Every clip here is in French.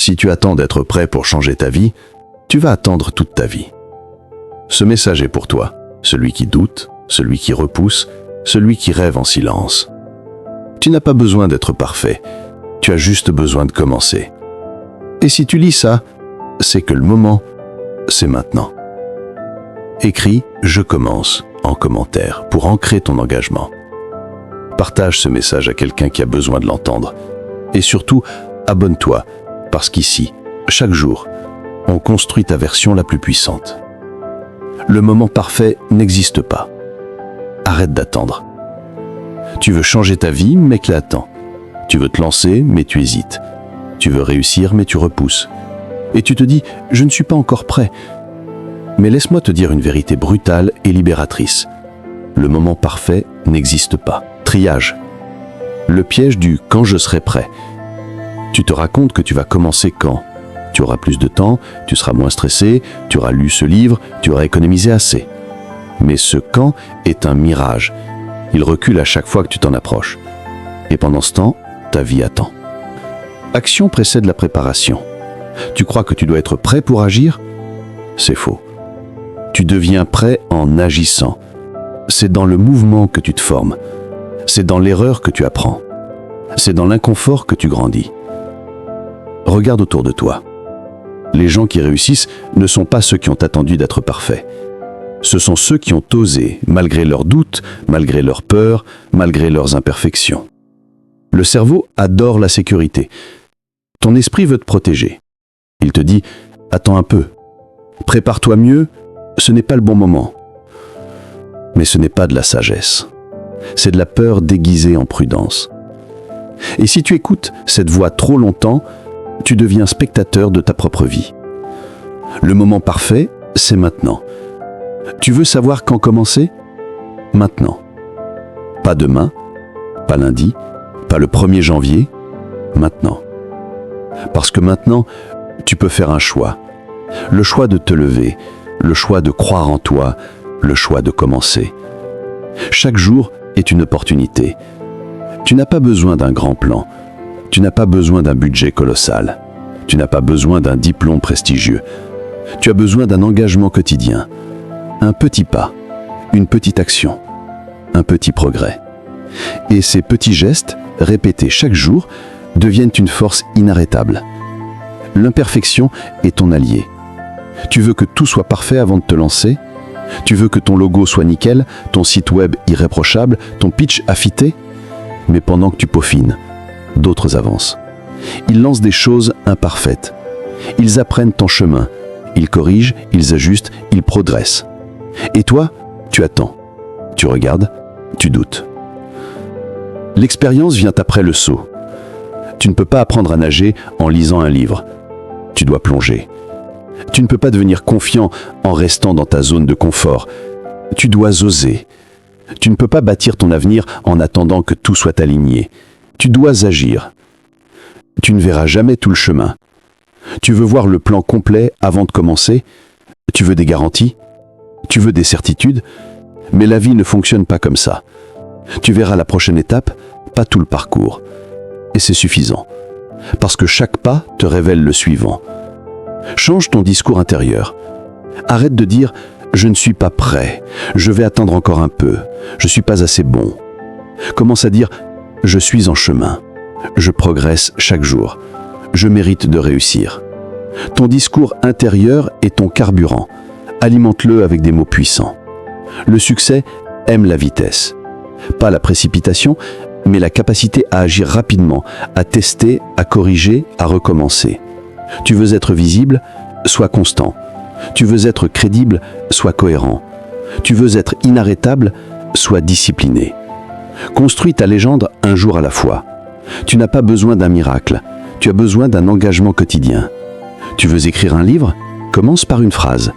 Si tu attends d'être prêt pour changer ta vie, tu vas attendre toute ta vie. Ce message est pour toi, celui qui doute, celui qui repousse, celui qui rêve en silence. Tu n'as pas besoin d'être parfait, tu as juste besoin de commencer. Et si tu lis ça, c'est que le moment, c'est maintenant. Écris « Je commence » en commentaire pour ancrer ton engagement. Partage ce message à quelqu'un qui a besoin de l'entendre. Et surtout, abonne-toi, parce qu'ici, chaque jour, on construit ta version la plus puissante. Le moment parfait n'existe pas. Arrête d'attendre. Tu veux changer ta vie, mais que l'attends. Tu veux te lancer, mais tu hésites. Tu veux réussir, mais tu repousses. Et tu te dis « Je ne suis pas encore prêt ». Mais laisse-moi te dire une vérité brutale et libératrice. Le moment parfait n'existe pas. Triage. Le piège du « quand je serai prêt ». Tu te racontes que tu vas commencer quand ? Tu auras plus de temps, tu seras moins stressé, tu auras lu ce livre, tu auras économisé assez. Mais ce « quand » est un mirage. Il recule à chaque fois que tu t'en approches. Et pendant ce temps, ta vie attend. Action précède la préparation. Tu crois que tu dois être prêt pour agir ? C'est faux. Tu deviens prêt en agissant. C'est dans le mouvement que tu te formes. C'est dans l'erreur que tu apprends. C'est dans l'inconfort que tu grandis. Regarde autour de toi. Les gens qui réussissent ne sont pas ceux qui ont attendu d'être parfaits. Ce sont ceux qui ont osé, malgré leurs doutes, malgré leurs peurs, malgré leurs imperfections. Le cerveau adore la sécurité. Ton esprit veut te protéger. Il te dit « Attends un peu. Prépare-toi mieux, ce n'est pas le bon moment. » Mais ce n'est pas de la sagesse. C'est de la peur déguisée en prudence. Et si tu écoutes cette voix trop longtemps, tu deviens spectateur de ta propre vie. Le moment parfait, c'est maintenant. Tu veux savoir quand commencer ? Maintenant. Pas demain, pas lundi, pas le 1er janvier, maintenant. Parce que maintenant, tu peux faire un choix. Le choix de te lever, le choix de croire en toi, le choix de commencer. Chaque jour est une opportunité. Tu n'as pas besoin d'un grand plan. Tu n'as pas besoin d'un budget colossal. Tu n'as pas besoin d'un diplôme prestigieux. Tu as besoin d'un engagement quotidien. Un petit pas, une petite action, un petit progrès. Et ces petits gestes, répétés chaque jour, deviennent une force inarrêtable. L'imperfection est ton allié. Tu veux que tout soit parfait avant de te lancer ? Tu veux que ton logo soit nickel, ton site web irréprochable, ton pitch affûté ? Mais pendant que tu peaufines, d'autres avancent. Ils lancent des choses imparfaites. Ils apprennent ton chemin. Ils corrigent, ils ajustent, ils progressent. Et toi, tu attends. Tu regardes, tu doutes. L'expérience vient après le saut. Tu ne peux pas apprendre à nager en lisant un livre. Tu dois plonger. Tu ne peux pas devenir confiant en restant dans ta zone de confort. Tu dois oser. Tu ne peux pas bâtir ton avenir en attendant que tout soit aligné. Tu dois agir. Tu ne verras jamais tout le chemin. Tu veux voir le plan complet avant de commencer ? Tu veux des garanties ? Tu veux des certitudes ? Mais la vie ne fonctionne pas comme ça. Tu verras la prochaine étape, pas tout le parcours. Et c'est suffisant. Parce que chaque pas te révèle le suivant. Change ton discours intérieur. Arrête de dire « Je ne suis pas prêt, je vais attendre encore un peu, je ne suis pas assez bon ». Commence à dire « Je suis en chemin, je progresse chaque jour, je mérite de réussir ». Ton discours intérieur est ton carburant. Alimente-le avec des mots puissants. Le succès aime la vitesse. Pas la précipitation, mais la capacité à agir rapidement, à tester, à corriger, à recommencer. Tu veux être visible ? Sois constant. Tu veux être crédible ? Sois cohérent. Tu veux être inarrêtable ? Sois discipliné. Construis ta légende un jour à la fois. Tu n'as pas besoin d'un miracle. Tu as besoin d'un engagement quotidien. Tu veux écrire un livre ? Commence par une phrase.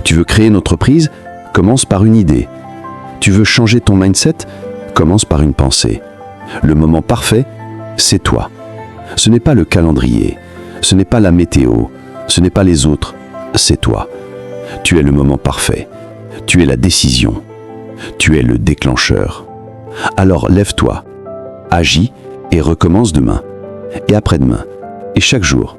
Tu veux créer une entreprise ? Commence par une idée. Tu veux changer ton mindset ? Commence par une pensée. Le moment parfait, c'est toi. Ce n'est pas le calendrier, ce n'est pas la météo, ce n'est pas les autres, c'est toi. Tu es le moment parfait. Tu es la décision. Tu es le déclencheur. Alors lève-toi, agis et recommence demain, et après-demain, et chaque jour.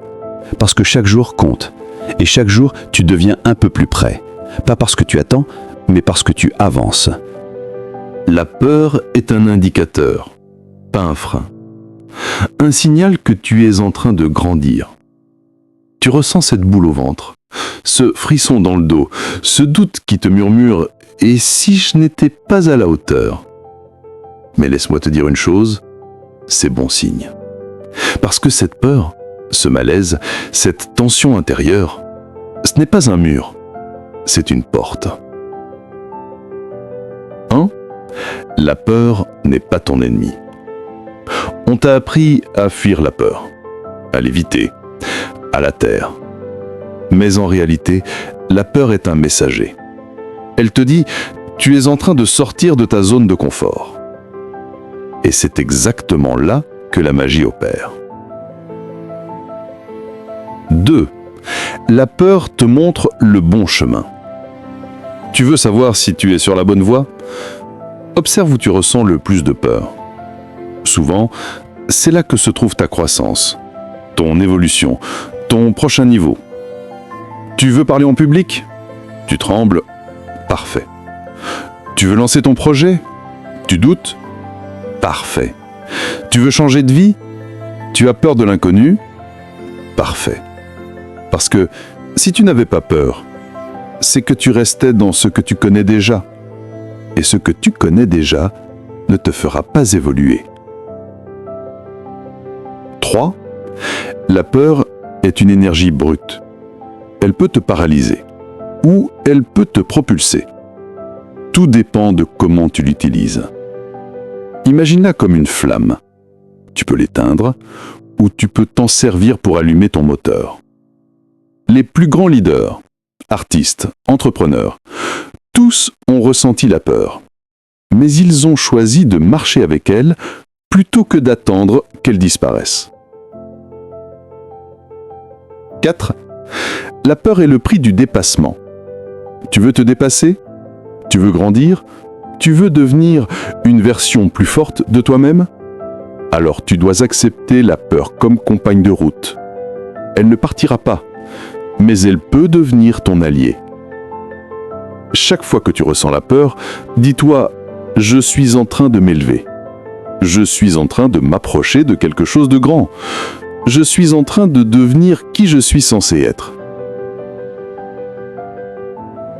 parce que chaque jour compte. Et chaque jour, tu deviens un peu plus près. Pas parce que tu attends, mais parce que tu avances. La peur est un indicateur, pas un frein. Un signal que tu es en train de grandir. Tu ressens cette boule au ventre, ce frisson dans le dos, ce doute qui te murmure « Et si je n'étais pas à la hauteur ?» Mais laisse-moi te dire une chose, c'est bon signe. Parce que cette peur, ce malaise, cette tension intérieure, ce n'est pas un mur, c'est une porte. 1. La peur n'est pas ton ennemi. On t'a appris à fuir la peur, à l'éviter, à la taire. Mais en réalité, la peur est un messager. Elle te dit « Tu es en train de sortir de ta zone de confort ». Et c'est exactement là que la magie opère. 2. La peur te montre le bon chemin. Tu veux savoir si tu es sur la bonne voie ? Observe où tu ressens le plus de peur. Souvent, c'est là que se trouve ta croissance, ton évolution, ton prochain niveau. Tu veux parler en public ? Tu trembles ? Parfait. Tu veux lancer ton projet ? Tu doutes ? Parfait. Tu veux changer de vie ? Tu as peur de l'inconnu ? Parfait. Parce que si tu n'avais pas peur, c'est que tu restais dans ce que tu connais déjà. Et ce que tu connais déjà ne te fera pas évoluer. 3. La peur est une énergie brute. Elle peut te paralyser ou elle peut te propulser. Tout dépend de comment tu l'utilises. Imagine-la comme une flamme. Tu peux l'éteindre ou tu peux t'en servir pour allumer ton moteur. Les plus grands leaders, artistes, entrepreneurs, tous ont ressenti la peur. Mais ils ont choisi de marcher avec elle plutôt que d'attendre qu'elle disparaisse. 4. La peur est le prix du dépassement. Tu veux te dépasser ? Tu veux grandir ? Tu veux devenir une version plus forte de toi-même ? Alors tu dois accepter la peur comme compagne de route. Elle ne partira pas, mais elle peut devenir ton allié. Chaque fois que tu ressens la peur, dis-toi « Je suis en train de m'élever. Je suis en train de m'approcher de quelque chose de grand. Je suis en train de devenir qui je suis censé être. »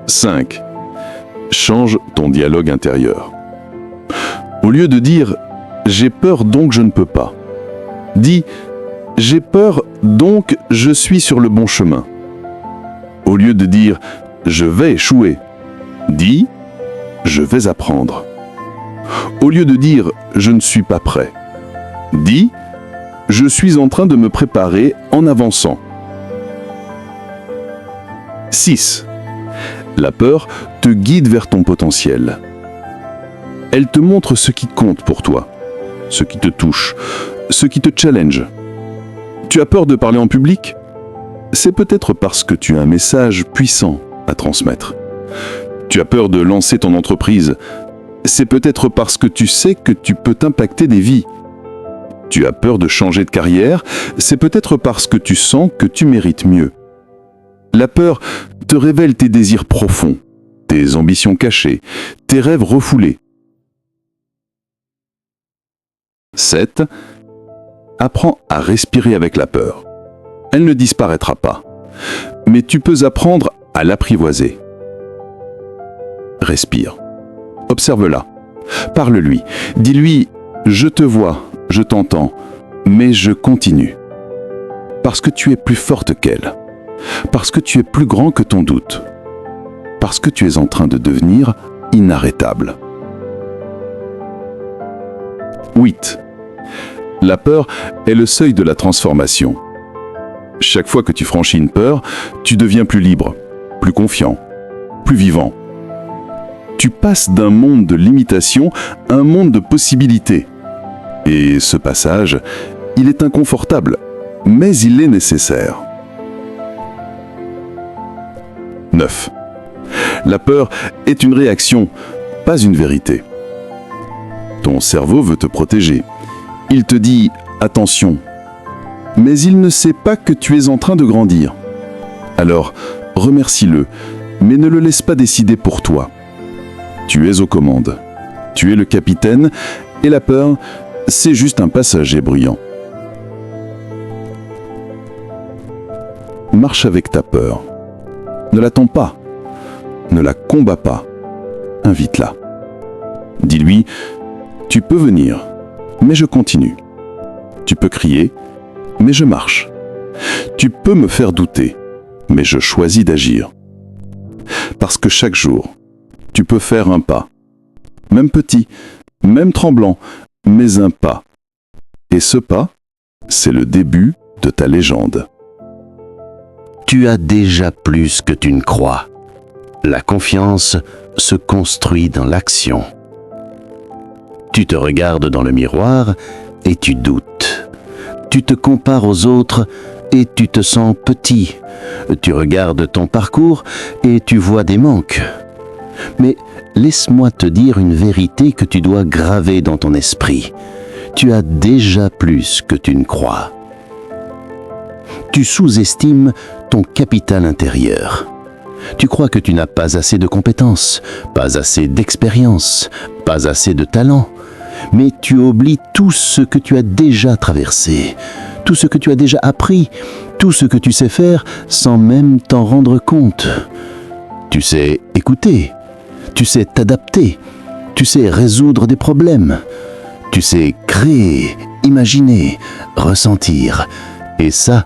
5. Change ton dialogue intérieur. Au lieu de dire « J'ai peur donc je ne peux pas », dis « J'ai peur donc je suis sur le bon chemin ». Au lieu de dire « Je vais échouer », dis « Je vais apprendre ». Au lieu de dire « Je ne suis pas prêt », dis « Je suis en train de me préparer en avançant ». 6. La peur te guide vers ton potentiel. Elle te montre ce qui compte pour toi, ce qui te touche, ce qui te challenge. Tu as peur de parler en public ? C'est peut-être parce que tu as un message puissant à transmettre. Tu as peur de lancer ton entreprise. C'est peut-être parce que tu sais que tu peux impacter des vies. Tu as peur de changer de carrière. C'est peut-être parce que tu sens que tu mérites mieux. La peur te révèle tes désirs profonds, tes ambitions cachées, tes rêves refoulés. 7. Apprends à respirer avec la peur. Elle ne disparaîtra pas, mais tu peux apprendre à l'apprivoiser. Respire. Observe-la. Parle-lui. Dis-lui « Je te vois, je t'entends, mais je continue. » Parce que tu es plus forte qu'elle. Parce que tu es plus grand que ton doute. Parce que tu es en train de devenir inarrêtable. 8. La peur est le seuil de la transformation. Chaque fois que tu franchis une peur, tu deviens plus libre, plus confiant, plus vivant. Tu passes d'un monde de limitation à un monde de possibilités. Et ce passage, il est inconfortable, mais il est nécessaire. 9. La peur est une réaction, pas une vérité. Ton cerveau veut te protéger. Il te dit « Attention, mais il ne sait pas que tu es en train de grandir. Alors, remercie-le, mais ne le laisse pas décider pour toi. Tu es aux commandes. Tu es le capitaine, et la peur, c'est juste un passager bruyant. Marche avec ta peur. Ne l'attends pas. Ne la combats pas. Invite-la. Dis-lui, tu peux venir, mais je continue. Tu peux crier, mais je marche. Tu peux me faire douter, mais je choisis d'agir. Parce que chaque jour, tu peux faire un pas. Même petit, même tremblant, mais un pas. Et ce pas, c'est le début de ta légende. Tu as déjà plus que tu ne crois. La confiance se construit dans l'action. Tu te regardes dans le miroir et tu doutes. Tu te compares aux autres et tu te sens petit. Tu regardes ton parcours et tu vois des manques. Mais laisse-moi te dire une vérité que tu dois graver dans ton esprit. Tu as déjà plus que tu ne crois. Tu sous-estimes ton capital intérieur. Tu crois que tu n'as pas assez de compétences, pas assez d'expérience, pas assez de talent. Mais tu oublies tout ce que tu as déjà traversé, tout ce que tu as déjà appris, tout ce que tu sais faire sans même t'en rendre compte. Tu sais écouter, tu sais t'adapter, tu sais résoudre des problèmes, tu sais créer, imaginer, ressentir. Et ça,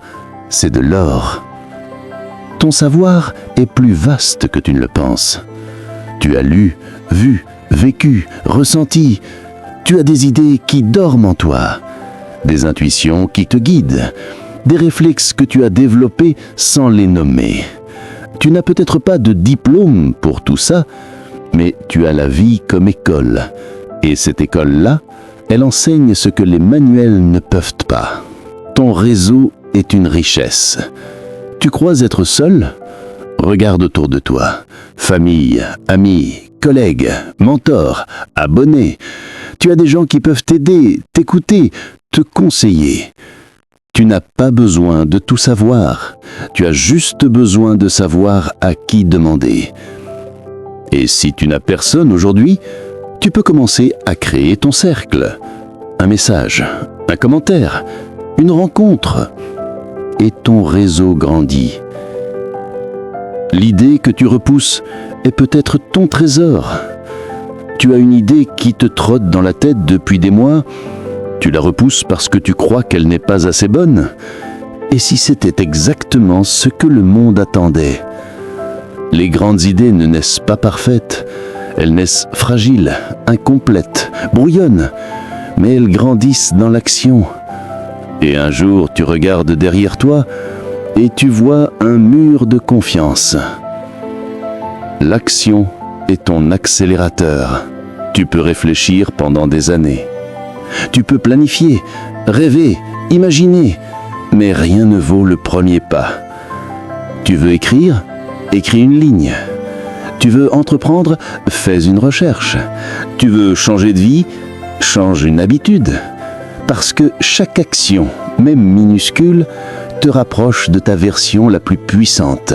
c'est de l'or. Ton savoir est plus vaste que tu ne le penses. Tu as lu, vu, vécu, ressenti. Tu as des idées qui dorment en toi, des intuitions qui te guident, des réflexes que tu as développés sans les nommer. Tu n'as peut-être pas de diplôme pour tout ça, mais tu as la vie comme école. Et cette école-là, elle enseigne ce que les manuels ne peuvent pas. Ton réseau est une richesse. Tu crois être seul? Regarde autour de toi. Famille, amis, collègues, mentors, abonnés. Tu as des gens qui peuvent t'aider, t'écouter, te conseiller. Tu n'as pas besoin de tout savoir. Tu as juste besoin de savoir à qui demander. Et si tu n'as personne aujourd'hui, tu peux commencer à créer ton cercle. Un message, un commentaire, une rencontre. Et ton réseau grandit. L'idée que tu repousses est peut-être ton trésor. Tu as une idée qui te trotte dans la tête depuis des mois. Tu la repousses parce que tu crois qu'elle n'est pas assez bonne. Et si c'était exactement ce que le monde attendait? Les grandes idées ne naissent pas parfaites. Elles naissent fragiles, incomplètes, brouillonnes. Mais elles grandissent dans l'action. Et un jour, tu regardes derrière toi et tu vois un mur de confiance. L'action est ton accélérateur. Tu peux réfléchir pendant des années. Tu peux planifier, rêver, imaginer, mais rien ne vaut le premier pas. Tu veux écrire? Écris une ligne. Tu veux entreprendre? Fais une recherche. Tu veux changer de vie? Change une habitude. Parce que chaque action, même minuscule, te rapproche de ta version la plus puissante.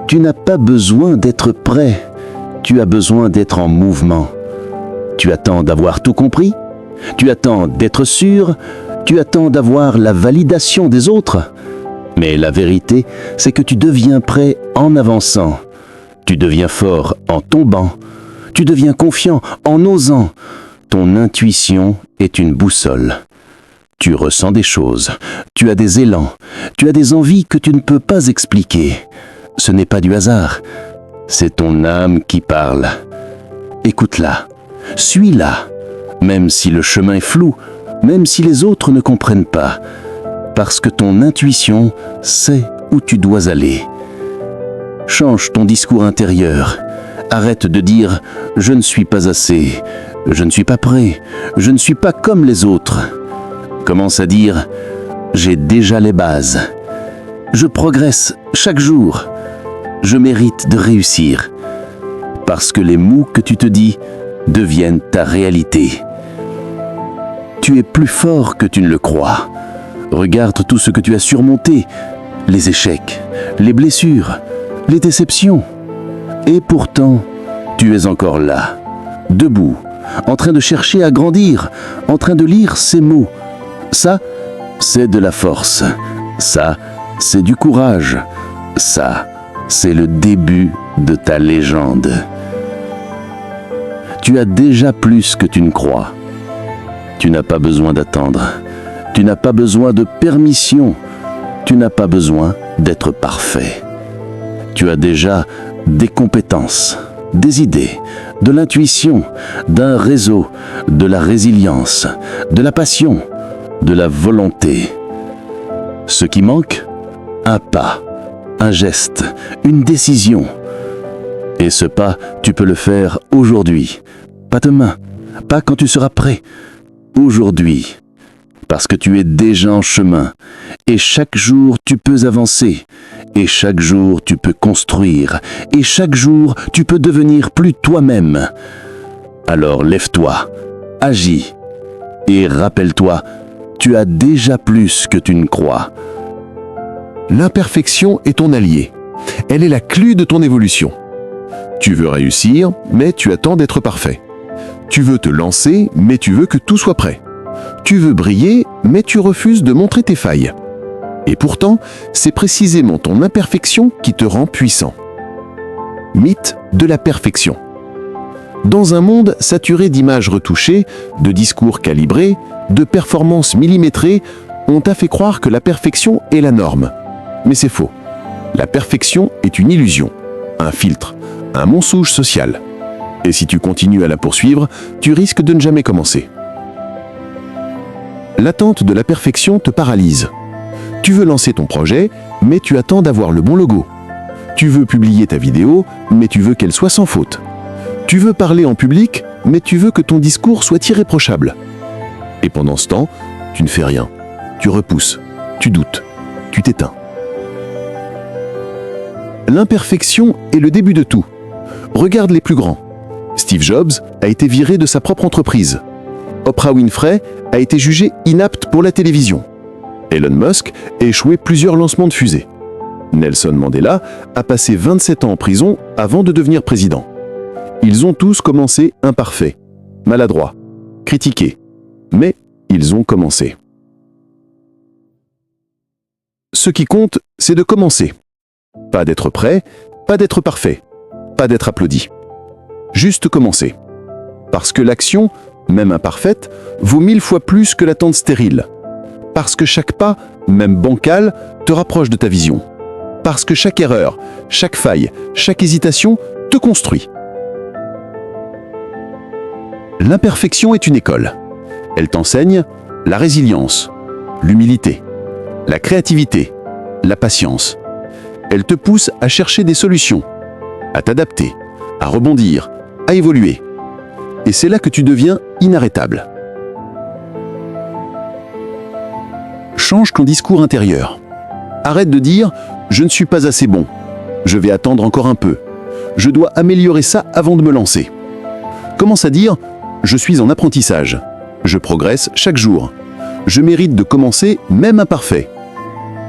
Tu n'as pas besoin d'être prêt, tu as besoin d'être en mouvement. Tu attends d'avoir tout compris, tu attends d'être sûr, tu attends d'avoir la validation des autres. Mais la vérité, c'est que tu deviens prêt en avançant. Tu deviens fort en tombant. Tu deviens confiant en osant. Ton intuition est une boussole. Tu ressens des choses, tu as des élans, tu as des envies que tu ne peux pas expliquer. Ce n'est pas du hasard, c'est ton âme qui parle. Écoute-la, suis-la, même si le chemin est flou, même si les autres ne comprennent pas, parce que ton intuition sait où tu dois aller. Change ton discours intérieur. Arrête de dire « je ne suis pas assez »,« je ne suis pas prêt »,« je ne suis pas comme les autres ». Commence à dire « j'ai déjà les bases »,« je progresse chaque jour »,« je mérite de réussir ». Parce que les mots que tu te dis deviennent ta réalité. Tu es plus fort que tu ne le crois. Regarde tout ce que tu as surmonté, les échecs, les blessures, les déceptions. Et pourtant, tu es encore là, debout, en train de chercher à grandir, en train de lire ces mots. Ça, c'est de la force. Ça, c'est du courage. Ça, c'est le début de ta légende. Tu as déjà plus que tu ne crois. Tu n'as pas besoin d'attendre. Tu n'as pas besoin de permission. Tu n'as pas besoin d'être parfait. Tu as déjà des compétences, des idées, de l'intuition, d'un réseau, de la résilience, de la passion, de la volonté. Ce qui manque, un pas, un geste, une décision. Et ce pas, tu peux le faire aujourd'hui, pas demain, pas quand tu seras prêt, aujourd'hui. Parce que tu es déjà en chemin, et chaque jour tu peux avancer, et chaque jour tu peux construire, et chaque jour tu peux devenir plus toi-même. Alors lève-toi, agis, et rappelle-toi, tu as déjà plus que tu ne crois. L'imperfection est ton allié. Elle est la clé de ton évolution. Tu veux réussir, mais tu attends d'être parfait. Tu veux te lancer, mais tu veux que tout soit prêt. Tu veux briller, mais tu refuses de montrer tes failles. Et pourtant, c'est précisément ton imperfection qui te rend puissant. Mythe de la perfection. Dans un monde saturé d'images retouchées, de discours calibrés, de performances millimétrées, on t'a fait croire que la perfection est la norme. Mais c'est faux. La perfection est une illusion, un filtre, un mensonge social. Et si tu continues à la poursuivre, tu risques de ne jamais commencer. L'attente de la perfection te paralyse. Tu veux lancer ton projet, mais tu attends d'avoir le bon logo. Tu veux publier ta vidéo, mais tu veux qu'elle soit sans faute. Tu veux parler en public, mais tu veux que ton discours soit irréprochable. Et pendant ce temps, tu ne fais rien. Tu repousses, tu doutes, tu t'éteins. L'imperfection est le début de tout. Regarde les plus grands. Steve Jobs a été viré de sa propre entreprise. Oprah Winfrey a été jugée inapte pour la télévision. Elon Musk a échoué plusieurs lancements de fusées. Nelson Mandela a passé 27 ans en prison avant de devenir président. Ils ont tous commencé imparfaits, maladroits, critiqués. Mais ils ont commencé. Ce qui compte, c'est de commencer. Pas d'être prêt, pas d'être parfait, pas d'être applaudi. Juste commencer. Parce que l'action, même imparfaite, vaut 1000 fois plus que l'attente stérile. Parce que chaque pas, même bancal, te rapproche de ta vision. Parce que chaque erreur, chaque faille, chaque hésitation te construit. L'imperfection est une école. Elle t'enseigne la résilience, l'humilité, la créativité, la patience. Elle te pousse à chercher des solutions, à t'adapter, à rebondir, à évoluer. Et c'est là que tu deviens inarrêtable. Change ton discours intérieur. Arrête de dire « je ne suis pas assez bon »,« je vais attendre encore un peu »,« je dois améliorer ça avant de me lancer ». Commence à dire « je suis en apprentissage »,« je progresse chaque jour »,« je mérite de commencer même imparfait ».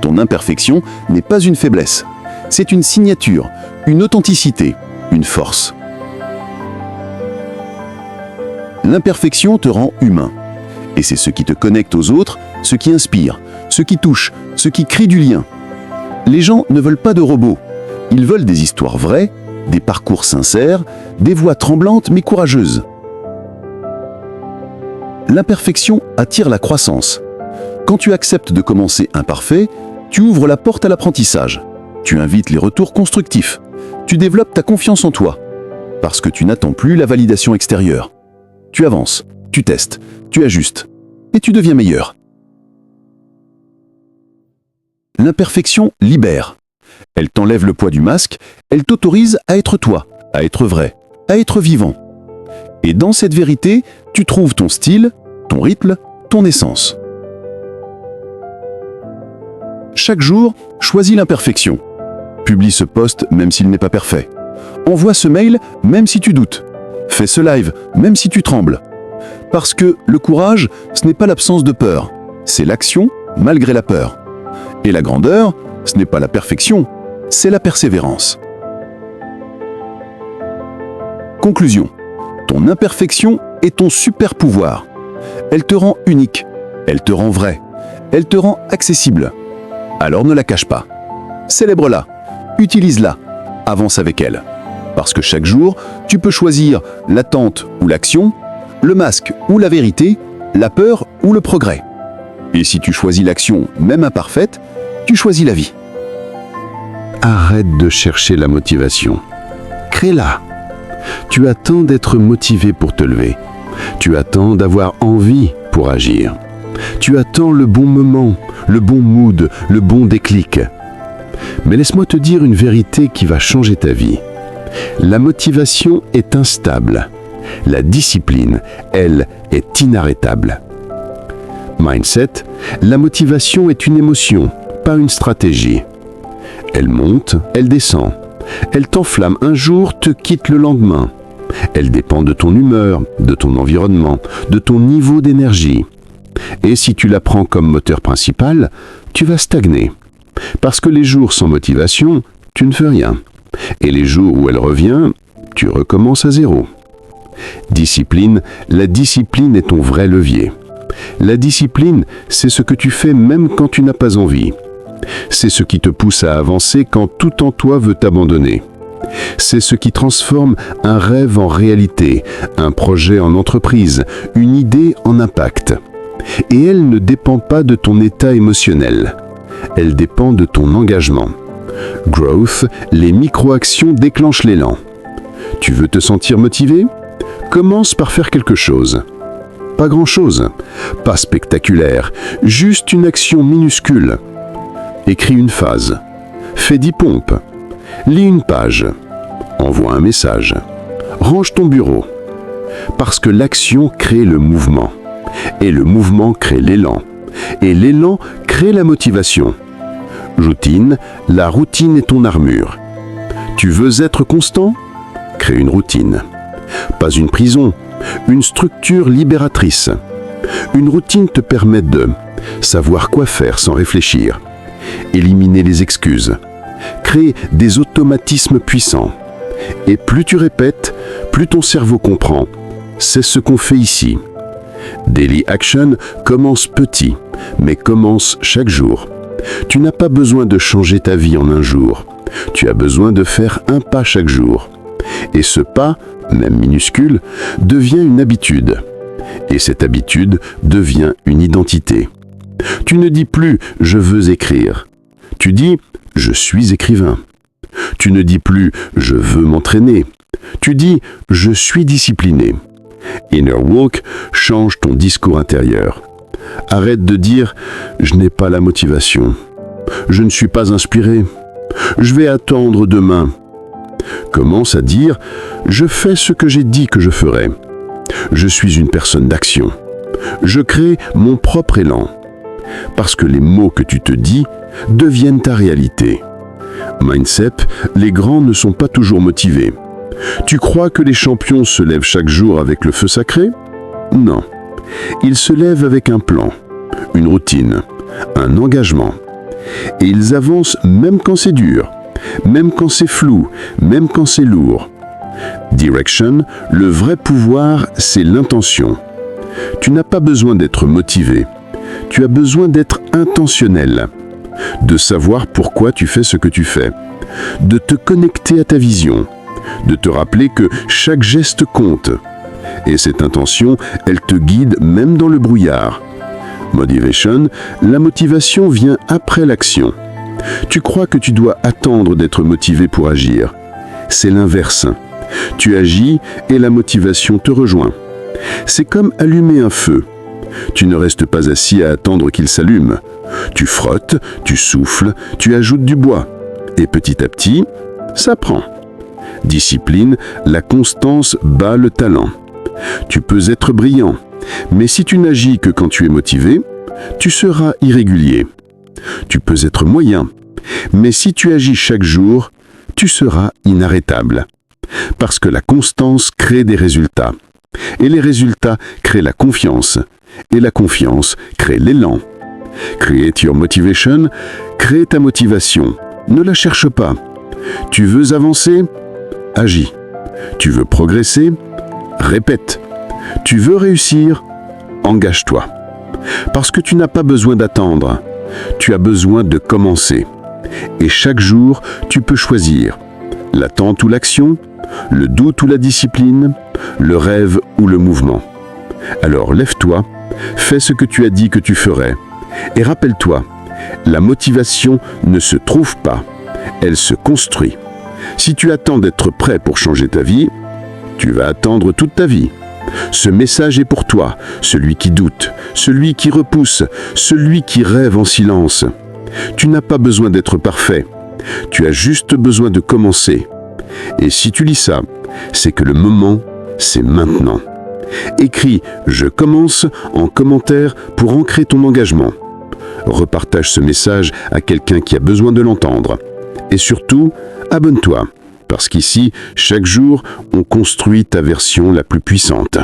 Ton imperfection n'est pas une faiblesse, c'est une signature, une authenticité, une force. L'imperfection te rend humain. Et c'est ce qui te connecte aux autres, ce qui inspire, ce qui touche, ce qui crée du lien. Les gens ne veulent pas de robots. Ils veulent des histoires vraies, des parcours sincères, des voix tremblantes mais courageuses. L'imperfection attire la croissance. Quand tu acceptes de commencer imparfait, tu ouvres la porte à l'apprentissage. Tu invites les retours constructifs. Tu développes ta confiance en toi. Parce que tu n'attends plus la validation extérieure. Tu avances, tu testes, tu ajustes. Et tu deviens meilleur. L'imperfection libère. Elle t'enlève le poids du masque, elle t'autorise à être toi, à être vrai, à être vivant. Et dans cette vérité, tu trouves ton style, ton rythme, ton essence. Chaque jour, choisis l'imperfection. Publie ce post même s'il n'est pas parfait. Envoie ce mail même si tu doutes. Fais ce live même si tu trembles. Parce que le courage, ce n'est pas l'absence de peur, c'est l'action malgré la peur. Et la grandeur, ce n'est pas la perfection, c'est la persévérance. Conclusion. Ton imperfection est ton super pouvoir. Elle te rend unique, elle te rend vrai, elle te rend accessible. Alors ne la cache pas. Célèbre-la, utilise-la, avance avec elle. Parce que chaque jour, tu peux choisir l'attente ou l'action, le masque ou la vérité, la peur ou le progrès. Et si tu choisis l'action, même imparfaite, tu choisis la vie. Arrête de chercher la motivation. Crée-la. Tu attends d'être motivé pour te lever. Tu attends d'avoir envie pour agir. Tu attends le bon moment, le bon mood, le bon déclic. Mais laisse-moi te dire une vérité qui va changer ta vie. La motivation est instable. La discipline, elle, est inarrêtable. Mindset, la motivation est une émotion, pas une stratégie. Elle monte, elle descend. Elle t'enflamme un jour, te quitte le lendemain. Elle dépend de ton humeur, de ton environnement, de ton niveau d'énergie. Et si tu la prends comme moteur principal, tu vas stagner. Parce que les jours sans motivation, tu ne fais rien. Et les jours où elle revient, tu recommences à zéro. Discipline, la discipline est ton vrai levier. La discipline, c'est ce que tu fais même quand tu n'as pas envie. C'est ce qui te pousse à avancer quand tout en toi veut t'abandonner. C'est ce qui transforme un rêve en réalité, un projet en entreprise, une idée en impact. Et elle ne dépend pas de ton état émotionnel. Elle dépend de ton engagement. Growth, les micro-actions déclenchent l'élan. Tu veux te sentir motivé ? Commence par faire quelque chose. Pas grand-chose, pas spectaculaire, juste une action minuscule. Écris une phrase, fais 10 pompes, lis une page, envoie un message, range ton bureau. Parce que l'action crée le mouvement, et le mouvement crée l'élan, et l'élan crée la motivation. Routine, la routine est ton armure. Tu veux être constant ? Crée une routine. Pas une prison, une structure libératrice. Une routine te permet de savoir quoi faire sans réfléchir, éliminer les excuses, créer des automatismes puissants. Et plus tu répètes, plus ton cerveau comprend. C'est ce qu'on fait ici. Daily Action commence petit, mais commence chaque jour. Tu n'as pas besoin de changer ta vie en un jour. Tu as besoin de faire un pas chaque jour. Et ce pas, même minuscule, devient une habitude. Et cette habitude devient une identité. Tu ne dis plus « je veux écrire ». Tu dis « je suis écrivain ». Tu ne dis plus « je veux m'entraîner ». Tu dis « je suis discipliné ». Inner Walk change ton discours intérieur. Arrête de dire « je n'ai pas la motivation »,« je ne suis pas inspiré »,« je vais attendre demain ». Commence à dire « je fais ce que j'ai dit que je ferais ». Je suis une personne d'action. Je crée mon propre élan. Parce que les mots que tu te dis deviennent ta réalité. Mindset, les grands ne sont pas toujours motivés. Tu crois que les champions se lèvent chaque jour avec le feu sacré ? Non. Ils se lèvent avec un plan, une routine, un engagement. Et ils avancent même quand c'est dur, même quand c'est flou, même quand c'est lourd. Direction, le vrai pouvoir, c'est l'intention. Tu n'as pas besoin d'être motivé. Tu as besoin d'être intentionnel, de savoir pourquoi tu fais ce que tu fais, de te connecter à ta vision, de te rappeler que chaque geste compte. Et cette intention, elle te guide même dans le brouillard. Motivation, la motivation vient après l'action. Tu crois que tu dois attendre d'être motivé pour agir. C'est l'inverse. Tu agis et la motivation te rejoint. C'est comme allumer un feu. Tu ne restes pas assis à attendre qu'il s'allume. Tu frottes, tu souffles, tu ajoutes du bois. Et petit à petit, ça prend. Discipline, la constance bat le talent. Tu peux être brillant, mais si tu n'agis que quand tu es motivé, tu seras irrégulier. Tu peux être moyen, mais si tu agis chaque jour, tu seras inarrêtable. Parce que la constance crée des résultats. Et les résultats créent la confiance. Et la confiance crée l'élan. Create your motivation, crée ta motivation. Ne la cherche pas. Tu veux avancer? Agis. Tu veux progresser? Répète. Tu veux réussir? Engage-toi. Parce que tu n'as pas besoin d'attendre. Tu as besoin de commencer. Et chaque jour, tu peux choisir l'attente ou l'action, le doute ou la discipline, le rêve ou le mouvement. Alors lève-toi, fais ce que tu as dit que tu ferais. Et rappelle-toi, la motivation ne se trouve pas, elle se construit. Si tu attends d'être prêt pour changer ta vie, tu vas attendre toute ta vie. Ce message est pour toi, celui qui doute, celui qui repousse, celui qui rêve en silence. Tu n'as pas besoin d'être parfait, tu as juste besoin de commencer. Et si tu lis ça, c'est que le moment, c'est maintenant. Écris « Je commence » en commentaire pour ancrer ton engagement. Repartage ce message à quelqu'un qui a besoin de l'entendre. Et surtout, abonne-toi, parce qu'ici, chaque jour, on construit ta version la plus puissante.